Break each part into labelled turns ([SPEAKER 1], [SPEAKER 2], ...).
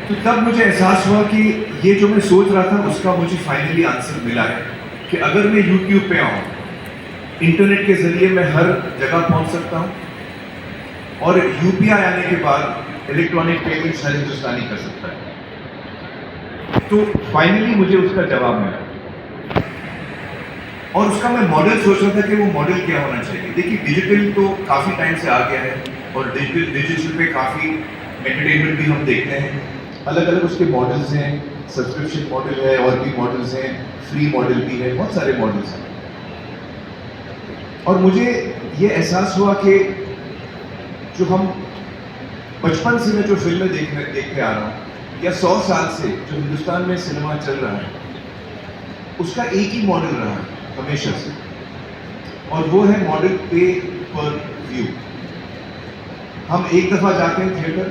[SPEAKER 1] तो तब मुझे एहसास हुआ कि ये जो मैं सोच रहा था उसका मुझे फाइनली आंसर मिला है कि अगर मैं यूट्यूब पे आऊँ, इंटरनेट के ज़रिए मैं हर जगह पहुँच सकता हूँ और यूपीआई आने के बाद इलेक्ट्रॉनिक पेमेंट्स हर हिंदुस्तानी कर सकता है। तो फाइनली मुझे उसका जवाब मिला और उसका मैं मॉडल सोच रहा था कि वो मॉडल क्या होना चाहिए। देखिए, डिजिटल तो काफ़ी टाइम से आ गया है और डिजिटल पे काफ़ी एंटरटेनमेंट भी हम देखते हैं। अलग अलग उसके मॉडल्स हैं, सब्सक्रिप्शन मॉडल है और भी मॉडल्स हैं, फ्री मॉडल भी है, बहुत सारे मॉडल्स हैं। और मुझे ये एहसास हुआ कि जो हम बचपन से मैं जो फिल्में देखते आ रहा हूँ या 100 साल से जो हिंदुस्तान में सिनेमा चल रहा है, उसका एक ही मॉडल रहा है हमेशा से, और वो है मॉडल पे पर व्यू। हम एक दफ़ा जाते हैं थिएटर,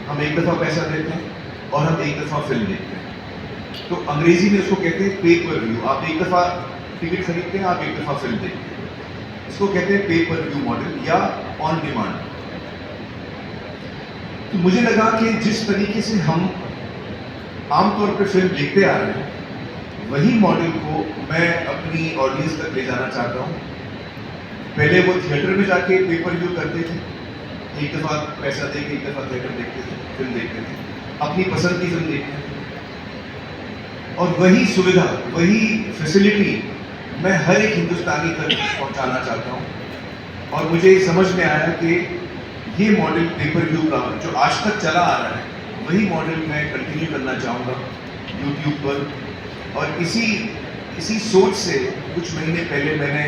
[SPEAKER 1] हम एक दफ़ा पैसा देते हैं और हम एक दफ़ा फिल्म देखते हैं। तो अंग्रेजी में उसको कहते हैं पे पर व्यू। आप एक दफ़ा टिकट खरीदते हैं, आप एक दफ़ा फिल्म देखते हैं। इसको कहते हैं पे पर व्यू मॉडल या ऑन डिमांड। तो मुझे लगा कि जिस तरीके से हम आमतौर पर फिल्म देखते आ रहे हैं, वही मॉडल को मैं अपनी ऑडियंस तक ले जाना चाहता हूँ। पहले वो थिएटर में जाके पे पर व्यू करते थे, एक दफ़ा पैसा दे के एक दफ़ा थिएटर देखते थे, फिल्म देखते थे, अपनी पसंद की फिल्म देखते थे। और वही सुविधा, वही फैसिलिटी मैं हर एक हिंदुस्तानी तक पहुंचाना चाहता हूं। और मुझे समझ में आया कि ये मॉडल पे पर व्यू का जो आज तक चला आ रहा है, वही मॉडल मैं कंटिन्यू करना चाहूँगा यूट्यूब पर। और इसी सोच से कुछ महीने पहले मैंने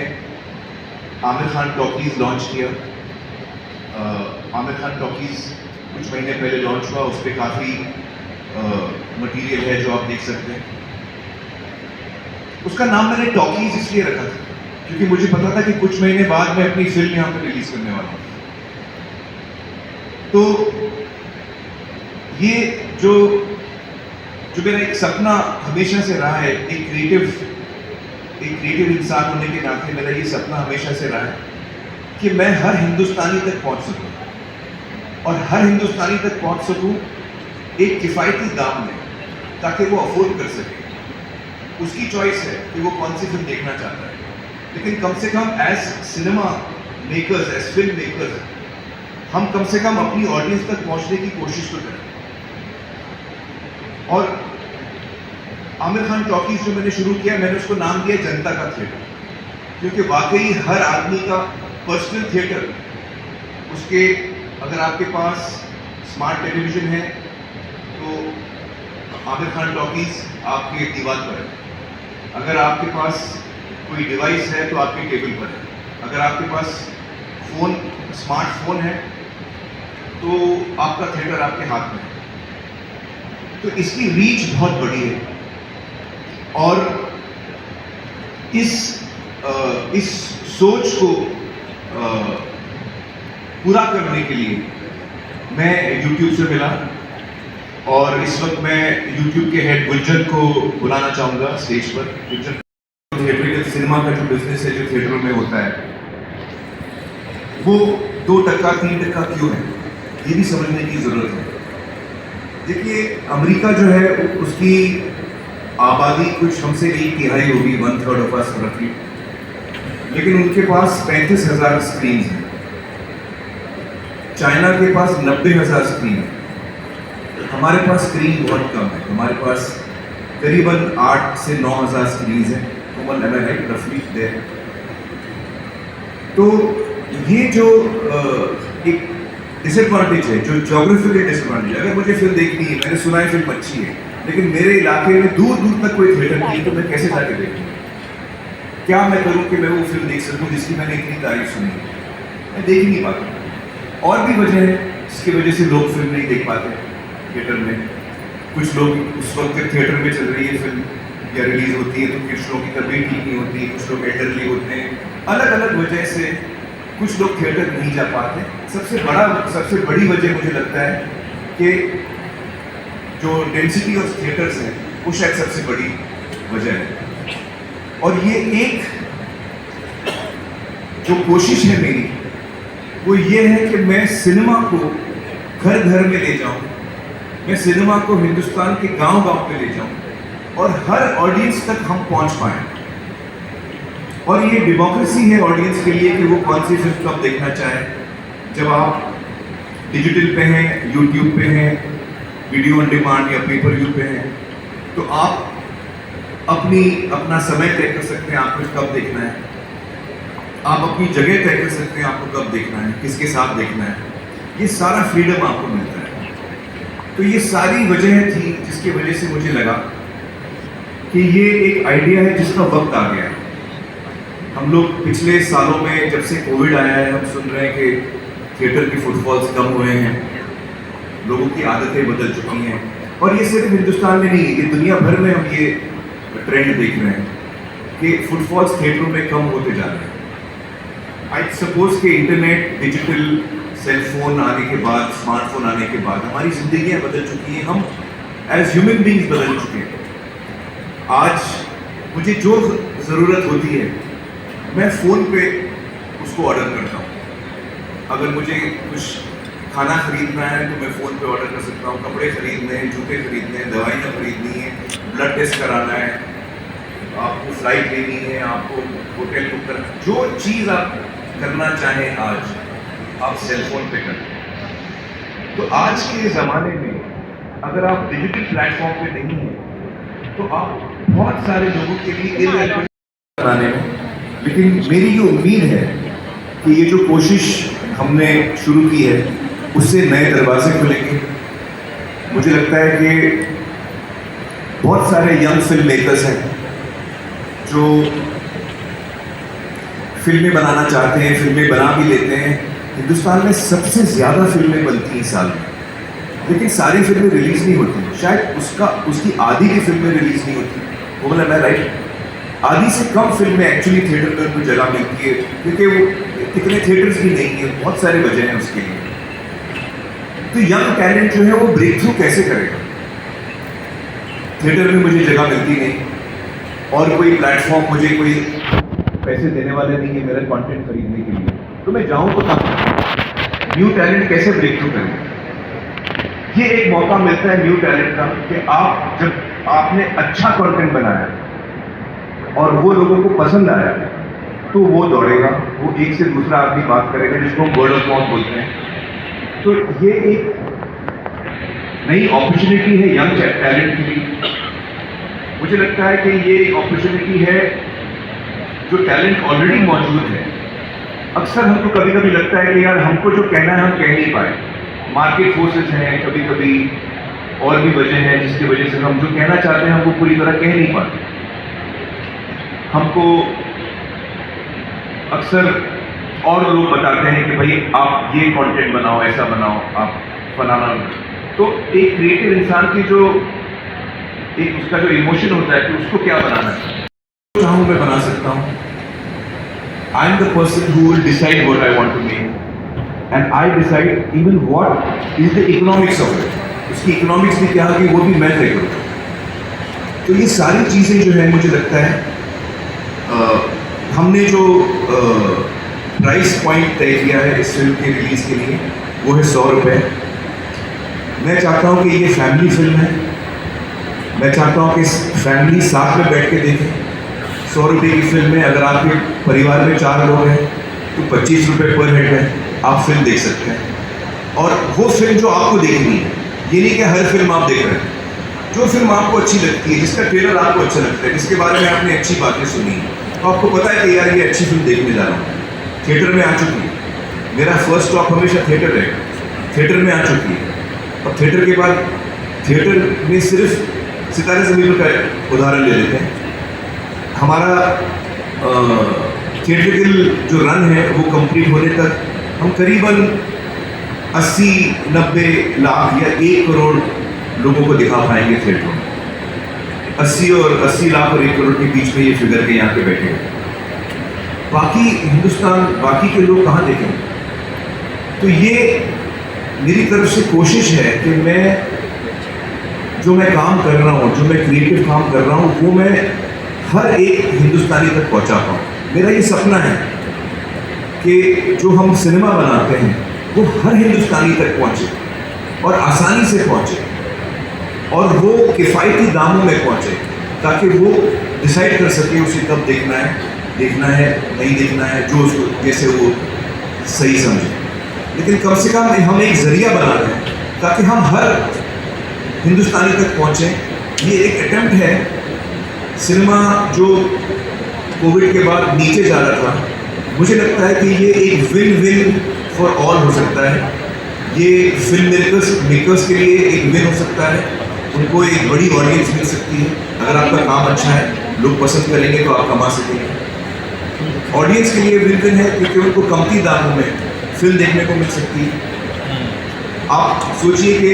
[SPEAKER 1] आमिर खान टॉकीज़ लॉन्च किया। आमिर खान टॉकीज़ कुछ महीने पहले लॉन्च हुआ। उस पर काफ़ी मटेरियल है जो आप देख सकते हैं। उसका नाम मैंने टॉकीज़ इसलिए रखा था क्योंकि मुझे पता था कि कुछ महीने बाद मैं अपनी फिल्म यहाँ पर रिलीज करने वाला हूँ। तो ये जो मेरा एक सपना हमेशा से रहा है, एक क्रिएटिव इंसान होने के नाते मेरा ये सपना हमेशा से रहा है कि मैं हर हिंदुस्तानी तक पहुंच सकूं और हर हिंदुस्तानी तक पहुंच सकूं एक किफ़ायती दाम में, ताकि वो अफोर्ड कर सके। उसकी चॉइस है कि वो कौन सी फिल्म देखना चाहता है, लेकिन कम से कम as cinema makers, as film makers, हम कम से कम अपनी ऑडियंस तक पहुंचने की कोशिश तो करें। और आमिर खान टॉकीज़ जो मैंने शुरू किया, मैंने उसको नाम दिया जनता का थिएटर, क्योंकि वाकई हर आदमी का पर्सनल थिएटर, उसके अगर आपके पास स्मार्ट टेलीविज़न है तो आमिर खान टॉकीज़ आपके दीवार पर है, अगर आपके पास कोई डिवाइस है तो आपके टेबल पर है, अगर आपके पास स्मार्टफोन है तो आपका थिएटर आपके हाथ में है। तो इसकी रीच बहुत बड़ी है और इस सोच को पूरा करने के लिए मैं YouTube से मिला और इस वक्त मैं YouTube के हेड गुंजन को बुलाना चाहूँगा स्टेज पर। गुंजन, थिएटर सिनेमा का जो बिजनेस है, जो थिएटरों में होता है, वो 2% 3% क्यों है, ये भी समझने की ज़रूरत है। देखिए, अमेरिका जो है उसकी आबादी कुछ हमसे 1/3 होगी, 1/3 ऑफ अस रफली, लेकिन उनके पास 35,000 स्क्रीन हैं। चाइना के पास 90,000 स्क्रीन है। हमारे पास स्क्रीन बहुत कम है, हमारे पास करीबन 8 से 9,000 स्क्रीन हैं, रफली देयर। तो ये जो एक डिसएडवांटेज है, जो ज्योग्राफिकल डिसएडवांटेज, अगर मुझे फिल्म देखनी है, मैंने सुना है फिल्म अच्छी है, लेकिन मेरे इलाके में दूर दूर तक कोई थिएटर नहीं है, तो मैं कैसे जाके देखूँ? क्या मैं करूँ कि मैं वो फिल्म देख सकूँ जिसकी मैंने इतनी तारीफ सुनी है? मैं देख ही नहीं पाता। और भी वजह है जिसकी वजह से लोग फिल्म नहीं देख पाते थिएटर में। कुछ लोग उस वक्त थिएटर में चल रही है फिल्म या रिलीज होती है तो कुछ लोगों की तबीयत ठीक नहीं होती, कुछ लोग एल्डरली होते हैं, अलग अलग वजह से कुछ लोग थिएटर नहीं जा पाते। सबसे बड़ी वजह मुझे लगता है कि जो डेंसिटी ऑफ थिएटर्स है वो शायद सबसे बड़ी वजह है। और ये एक जो कोशिश है मेरी वो ये है कि मैं सिनेमा को घर घर में ले जाऊं, मैं सिनेमा को हिंदुस्तान के गांव-गांव पे ले जाऊं और हर ऑडियंस तक हम पहुंच पाएं। और ये डेमोक्रेसी है ऑडियंस के लिए कि वो कौन सी फिल्म कब देखना चाहे। जब आप डिजिटल पे हैं, यूट्यूब पे हैं, वीडियो ऑन डिमांड या पेपर व्यू पे हैं, तो आप अपना समय तय कर सकते हैं आपको कब देखना है। आप अपनी जगह तय कर सकते हैं आपको कब देखना है, किसके साथ देखना है। ये सारा फ्रीडम आपको मिलता है। तो ये सारी वजह थी जिसकी वजह से मुझे लगा कि ये एक आइडिया है जिसका वक्त आ गया है। हम लोग पिछले सालों में जब से कोविड आया है हम सुन रहे हैं कि थिएटर के फुटफॉल्स कम हुए हैं, लोगों की आदतें बदल चुकी हैं। और ये सिर्फ हिंदुस्तान में नहीं, ये दुनिया भर में हम ये ट्रेंड देख रहे हैं कि फुटफॉल्स थिएटरों में कम होते जा रहे हैं। आई सपोज कि इंटरनेट, डिजिटल, सेलफोन आने के बाद, स्मार्टफोन आने के बाद हमारी जिंदगियां बदल चुकी हैं। हम एज ह्यूमन बीइंग्स बदल चुके हैं। आज मुझे जो ज़रूरत होती है मैं फ़ोन पे उसको ऑर्डर करता हूँ। अगर मुझे कुछ खाना खरीदना है तो मैं फ़ोन पे ऑर्डर कर सकता हूँ। कपड़े खरीदने हैं, जूते खरीदने हैं, दवाइयाँ खरीदनी है, ब्लड टेस्ट कराना है, आपको फ्लाइट लेनी है, आपको होटल बुक करना, जो चीज़ आप करना चाहें आज आप सेलफोन पे करते हैं। तो आज के ज़माने में अगर आप डिजिटल प्लेटफॉर्म पे नहीं हैं तो आप बहुत सारे लोगों के लिए इरेलेवेंट बनाने में, लेकिन मेरी ये उम्मीद है कि ये जो कोशिश हमने शुरू की है उससे नए दरवाजे खुलेंगे। मुझे लगता है कि बहुत सारे यंग फिल्म मेकर्स हैं जो फिल्में बनाना चाहते हैं, फिल्में बना भी लेते हैं। हिंदुस्तान में सबसे ज़्यादा फिल्में बनती हैं साल में, लेकिन सारी फिल्में रिलीज़ नहीं होती। शायद उसकी आधी की फिल्में रिलीज़ नहीं होती। वो मतलब मैं राइट, आधी से कम फिल्में एक्चुअली थिएटर में उनको जगह मिलती है क्योंकि वो इतने थिएटर्स भी नहीं है। बहुत सारे वजह हैं उसके लिए। तो यंग टैलेंट जो है वो ब्रेक थ्रू कैसे करेगा? थिएटर में मुझे जगह मिलती नहीं और कोई प्लेटफॉर्म, मुझे कोई पैसे देने वाले नहीं है मेरा कंटेंट खरीदने के लिए, तो मैं जाऊँ तो कहाँ? न्यू टैलेंट कैसे ब्रेक थ्रू करें? ये एक मौका मिलता है न्यू टैलेंट का कि आप जब आपने अच्छा कंटेंट बनाया और वो लोगों को पसंद आया तो वो दौड़ेगा, वो एक से दूसरा आदमी बात करेगा, जिसको हम वर्ड ऑफ माउथ बोलते हैं। तो ये एक नई अपॉर्चुनिटी है यंग टैलेंट के लिए। मुझे लगता है कि ये अपॉर्चुनिटी है जो टैलेंट ऑलरेडी मौजूद है। अक्सर हमको कभी कभी लगता है कि यार हमको जो कहना है हम कह नहीं पाए, मार्केट फोर्सेस हैं, कभी कभी और भी वजह हैं जिसकी वजह से हम जो कहना चाहते हैं हम वो पूरी तरह कह नहीं पाते। हमको अक्सर और लोग बताते हैं कि भाई आप ये कंटेंट बनाओ, ऐसा बनाओ, आप बनाना। तो एक क्रिएटिव इंसान की जो एक उसका जो इमोशन होता है कि उसको क्या बनाना है, चाहूँ मैं बना सकता हूँ। I am the person who will decide what I want to make, and I decide even what is the economics of it. उसकी इकोनॉमिक्स भी क्या है वो भी मैं तय करूँ। तो ये सारी चीज़ें जो है मुझे लगता है हमने जो प्राइस पॉइंट तय किया है इस फिल्म के रिलीज़ के लिए वो है 100 रुपये। मैं चाहता हूँ कि ये फैमिली फिल्म है। मैं चाहता हूँ कि फैमिली साथ में बैठ के देखें। 100 रुपये की फिल्म में अगर आपके परिवार में 4 लोग हैं तो 25 रुपये पर हेड है, आप फिल्म देख सकते हैं। और वो फिल्म जो आपको देखनी है, ये नहीं कि हर फिल्म आप देख रहे हैं। जो फिल्म आपको अच्छी लगती है, जिसका ट्रेलर आपको अच्छा लगता है, जिसके बारे में आपने अच्छी बातें सुनी है, तो आपको पता है कि यार ये अच्छी फिल्म देखने जा रहा हूँ, थिएटर में आ चुकी है। मेरा फर्स्ट स्टॉप हमेशा थिएटर रहेगा, थिएटर में आ चुकी है। और थिएटर के बाद थिएटर में सिर्फ सितारे ज़मीन का उदाहरण ले लेते हैं। हमारा थिएट्रिकल जो रन है वो कंप्लीट होने तक हम करीबन 80-90 लाख या 1 करोड़ लोगों को दिखा पाएंगे थिएटरों में। 80 लाख और 1 करोड़ के बीच में ये फिगर के यहाँ पे बैठे हैं। बाकी हिंदुस्तान, बाकी के लोग कहाँ देखेंगे? तो ये मेरी तरफ से कोशिश है कि मैं जो मैं काम कर रहा हूँ, जो मैं क्रिएटिव काम कर रहा हूँ, वो मैं हर एक हिंदुस्तानी तक पहुँचा पाऊँ। मेरा ये सपना है कि जो हम सिनेमा बनाते हैं वो हर हिंदुस्तानी तक पहुँचे और आसानी से पहुँचे। और वो किफ़ायती दामों में पहुँचे, ताकि वो डिसाइड कर सके उसे कब देखना है नहीं देखना है, जो उसको जैसे वो सही समझे। लेकिन कम से कम हम एक ज़रिया बना रहे हैं ताकि हम हर हिंदुस्तानी तक पहुँचें। ये एक अटेम्प्ट है। सिनेमा जो कोविड के बाद नीचे जा रहा था, मुझे लगता है कि ये एक विन विन फॉर ऑल हो सकता है। ये फिल्म मेकर्स के लिए एक विन हो सकता है, उनको एक बड़ी ऑडियंस मिल सकती है। अगर आपका काम अच्छा है, लोग पसंद करेंगे तो आप कमा सकेंगे। ऑडियंस के लिए विन विन है क्योंकि उनको कमती दामों में फिल्म देखने को मिल सकती है। आप सोचिए कि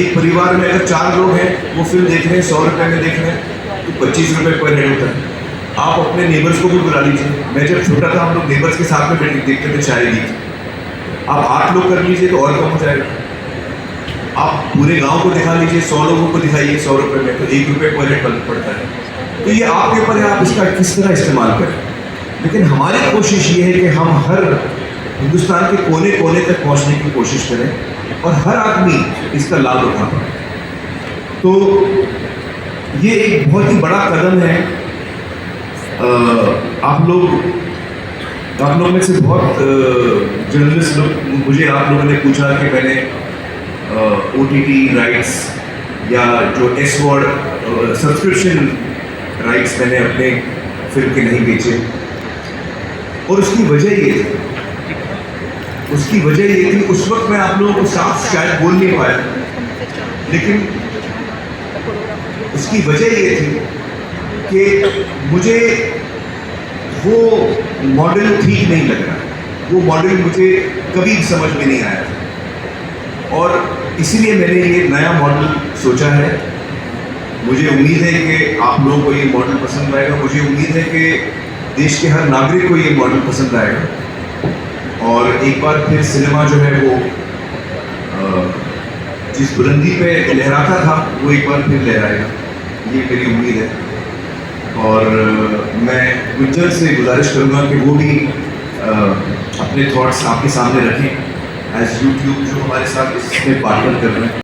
[SPEAKER 1] एक परिवार में अगर 4 लोग हैं, वो फिल्म देख रहे हैं, 100 रुपये में देख रहे हैं, तो 25 रुपये पर हेड होता है। आप अपने नेबर्स को भी बुला लीजिए। मैं जब छोटा था, हम लोग नेबर्स के साथ में बैठ देखते थे शायरी गीत। आप 8 लोग कर लीजिए तो और कम हो जाएगा। आप पूरे गांव को दिखा लीजिए, 100 लोगों को दिखाइए 100 रुपये में, तो 1 रुपये पर हेड पड़ता है। तो ये आपके ऊपर है, आप इसका किस तरह इस्तेमाल करें। लेकिन हमारी कोशिश ये है कि हम हर हिंदुस्तान के कोने कोने तक पहुंचने की कोशिश करें और हर आदमी इसका लाभ उठा पाए। तो ये एक बहुत ही बड़ा कदम है। आप लोग में से बहुत जर्नलिस्ट लोग, मुझे आप लोगों ने पूछा कि मैंने OTT राइट्स या जो S वर्ड सब्सक्रिप्शन राइट्स मैंने अपने फिल्म के नहीं बेचे, और उसकी वजह ये थी उस वक्त मैं आप लोगों को साफ शायद बोल नहीं पाया, लेकिन उसकी वजह ये थी कि मुझे वो मॉडल ठीक नहीं लग रहा, वो मॉडल मुझे कभी समझ में नहीं आया, और इसीलिए मैंने ये नया मॉडल सोचा है। मुझे उम्मीद है कि आप लोगों को ये मॉडल पसंद आएगा। मुझे उम्मीद है कि देश के हर नागरिक को ये मॉडल पसंद आएगा, और एक बार फिर सिनेमा जो है वो जिस बुलंदी पे लहराता था वो एक बार फिर लहराएगा, ये मेरी उम्मीद है। और मैं गुज्जर से गुजारिश करूँगा कि वो भी अपने थॉट्स आपके सामने रखें एज यूट्यूब जो हमारे साथ इसमें पार्टनर कर रहे हैं।